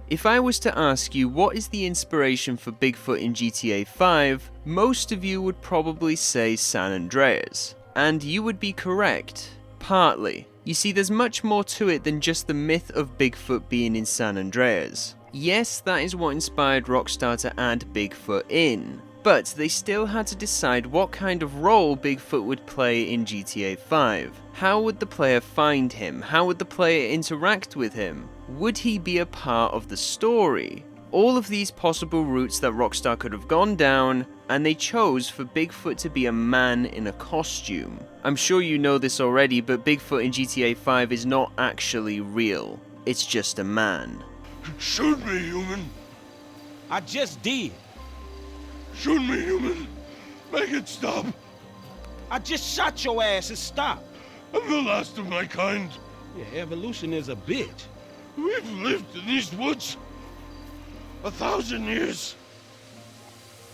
If I was to ask you what is the inspiration for Bigfoot in GTA 5, most of you would probably say San Andreas. And you would be correct. Partly. You see, there's much more to it than just the myth of Bigfoot being in San Andreas. Yes, that is what inspired Rockstar to add Bigfoot in, but they still had to decide what kind of role Bigfoot would play in GTA 5. How would the player find him? How would the player interact with him? Would he be a part of the story? All of these possible routes that Rockstar could have gone down, and they chose for Bigfoot to be a man in a costume. I'm sure you know this already, but Bigfoot in GTA 5 is not actually real. It's just a man. Shoot me, human. I just did. Shoot me, human. Make it stop. I just shot your ass and stopped. I'm the last of my kind. Yeah, evolution is a bitch. We've lived in these woods 1,000 years.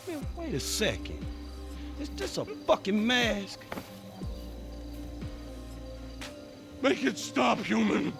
Man, wait a second. Is this a fucking mask? Make it stop, human.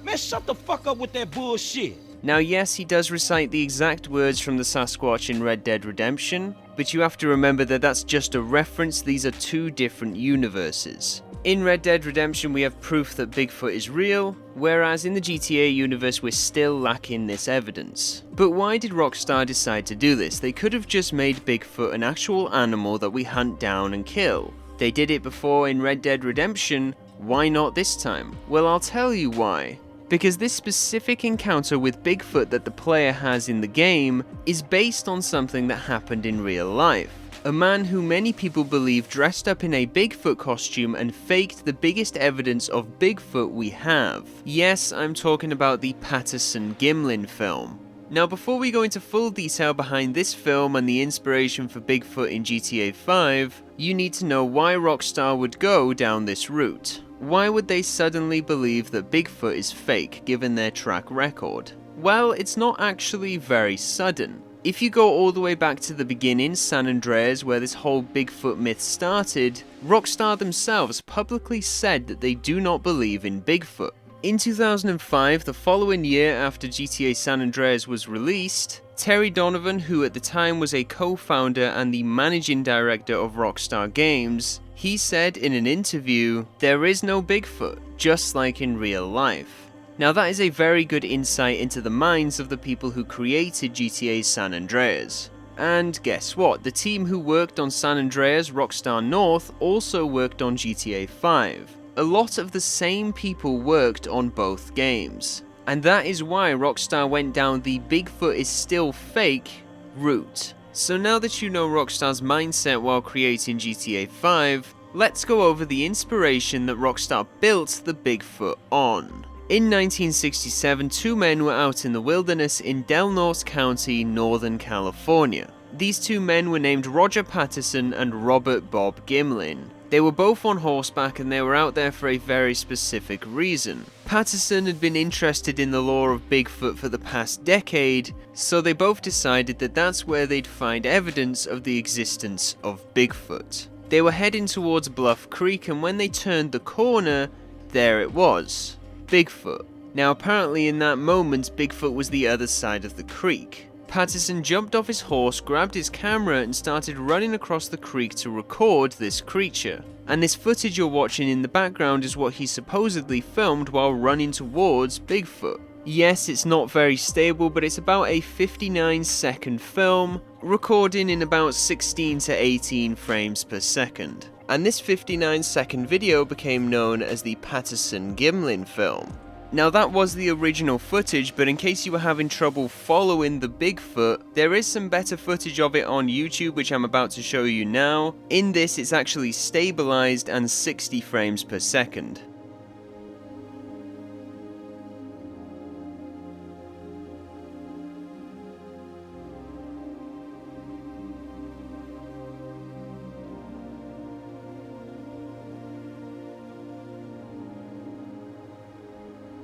Man, shut the fuck up with that bullshit. Now yes, he does recite the exact words from the Sasquatch in Red Dead Redemption, but you have to remember that that's just a reference. These are two different universes. In Red Dead Redemption we have proof that Bigfoot is real, whereas in the GTA universe we're still lacking this evidence. But why did Rockstar decide to do this? They could have just made Bigfoot an actual animal that we hunt down and kill. They did it before in Red Dead Redemption, why not this time? Well, I'll tell you why. Because this specific encounter with Bigfoot that the player has in the game is based on something that happened in real life. A man who many people believe dressed up in a Bigfoot costume and faked the biggest evidence of Bigfoot we have. Yes, I'm talking about the Patterson Gimlin film. Now before we go into full detail behind this film and the inspiration for Bigfoot in GTA 5, you need to know why Rockstar would go down this route. Why would they suddenly believe that Bigfoot is fake given their track record? Well, it's not actually very sudden. If you go all the way back to the beginning, San Andreas, where this whole Bigfoot myth started, Rockstar themselves publicly said that they do not believe in Bigfoot. In 2005, the following year after GTA San Andreas was released, Terry Donovan, who at the time was a co-founder and the managing director of Rockstar Games, he said in an interview, "There is no Bigfoot, just like in real life." Now that is a very good insight into the minds of the people who created GTA San Andreas. And guess what? The team who worked on San Andreas, Rockstar North, also worked on GTA 5. A lot of the same people worked on both games. And that is why Rockstar went down the Bigfoot is still fake route. So now that you know Rockstar's mindset while creating GTA 5, let's go over the inspiration that Rockstar built the Bigfoot on. In 1967, two men were out in the wilderness in Del Norte County, Northern California. These two men were named Roger Patterson and Robert Bob Gimlin. They were both on horseback and they were out there for a very specific reason. Patterson had been interested in the lore of Bigfoot for the past decade, so they both decided that that's where they'd find evidence of the existence of Bigfoot. They were heading towards Bluff Creek, and when they turned the corner, there it was, Bigfoot. Now apparently in that moment, Bigfoot was the other side of the creek. Patterson jumped off his horse, grabbed his camera and started running across the creek to record this creature. And this footage you're watching in the background is what he supposedly filmed while running towards Bigfoot. Yes, it's not very stable, but it's about a 59-second film, recording in about 16 to 18 frames per second. And this 59-second video became known as the Patterson Gimlin Film. Now that was the original footage, but in case you were having trouble following the Bigfoot, there is some better footage of it on YouTube which I'm about to show you now. In this it's actually stabilized and 60 frames per second.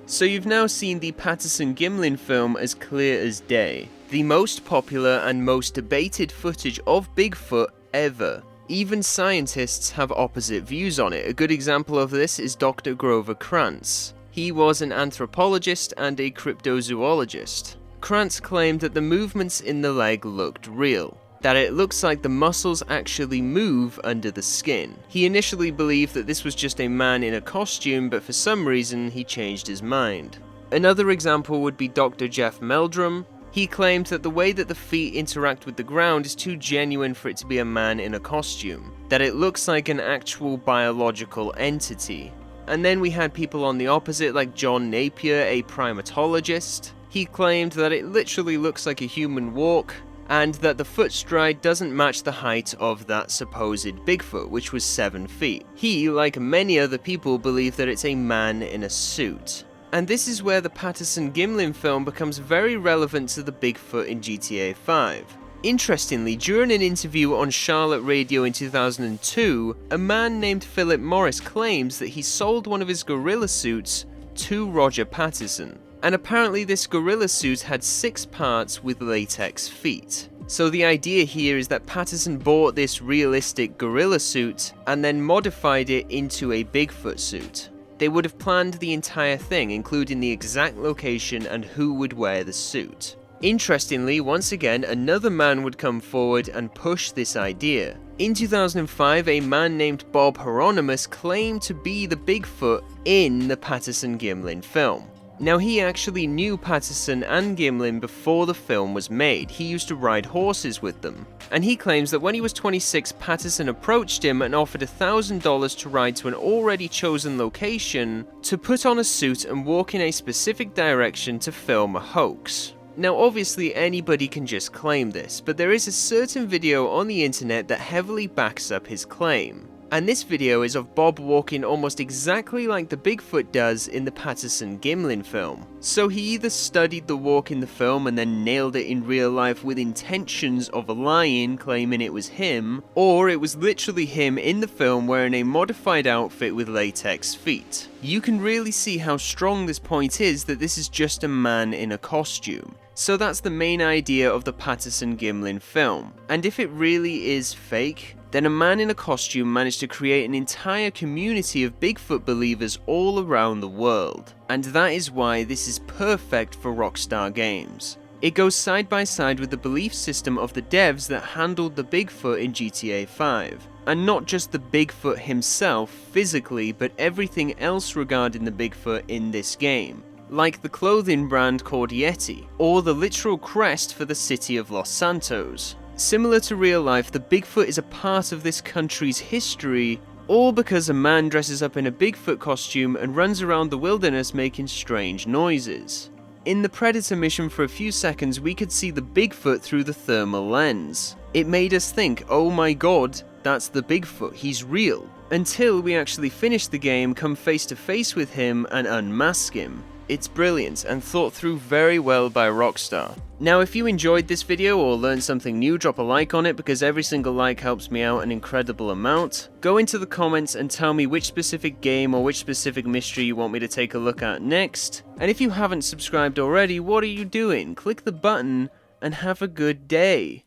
So you've now seen the Patterson Gimlin film as clear as day. The most popular and most debated footage of Bigfoot ever. Even scientists have opposite views on it. A good example of this is Dr. Grover Krantz. He was an anthropologist and a cryptozoologist. Krantz claimed that the movements in the leg looked real, that it looks like the muscles actually move under the skin. He initially believed that this was just a man in a costume, but for some reason he changed his mind. Another example would be Dr. Jeff Meldrum. He claimed that the way that the feet interact with the ground is too genuine for it to be a man in a costume, that it looks like an actual biological entity. And then we had people on the opposite, like John Napier, a primatologist. He claimed that it literally looks like a human walk, and that the foot stride doesn't match the height of that supposed Bigfoot, which was 7 feet. He, like many other people, believe that it's a man in a suit. And this is where the Patterson Gimlin film becomes very relevant to the Bigfoot in GTA 5. Interestingly, during an interview on Charlotte Radio in 2002, a man named Philip Morris claims that he sold one of his gorilla suits to Roger Patterson. And apparently this gorilla suit had 6 parts with latex feet. So the idea here is that Patterson bought this realistic gorilla suit and then modified it into a Bigfoot suit. They would have planned the entire thing, including the exact location and who would wear the suit. Interestingly, once again, another man would come forward and push this idea. In 2005, a man named Bob Hieronymus claimed to be the Bigfoot in the Patterson Gimlin film. Now, he actually knew Patterson and Gimlin before the film was made. He used to ride horses with them. And he claims that when he was 26, Patterson approached him and offered $1,000 to ride to an already chosen location to put on a suit and walk in a specific direction to film a hoax. Now, obviously anybody can just claim this, but there is a certain video on the internet that heavily backs up his claim. And this video is of Bob walking almost exactly like the Bigfoot does in the Patterson Gimlin film. So he either studied the walk in the film and then nailed it in real life with intentions of lying, claiming it was him, or it was literally him in the film wearing a modified outfit with latex feet. You can really see how strong this point is that this is just a man in a costume. So that's the main idea of the Patterson Gimlin film. And if it really is fake, then a man in a costume managed to create an entire community of Bigfoot believers all around the world. And that is why this is perfect for Rockstar games. It goes side by side with the belief system of the devs that handled the Bigfoot in GTA 5. And not just the Bigfoot himself physically, but everything else regarding the Bigfoot in this game. Like the clothing brand called Yeti, or the literal crest for the city of Los Santos. Similar to real life, the Bigfoot is a part of this country's history, all because a man dresses up in a Bigfoot costume and runs around the wilderness making strange noises. In the Predator mission for a few seconds, we could see the Bigfoot through the thermal lens. It made us think, oh my god, that's the Bigfoot, he's real. Until we actually finish the game, come face to face with him and unmask him. It's brilliant and thought through very well by Rockstar. Now, if you enjoyed this video or learned something new, drop a like on it because every single like helps me out an incredible amount. Go into the comments and tell me which specific game or which specific mystery you want me to take a look at next. And if you haven't subscribed already, what are you doing? Click the button and have a good day.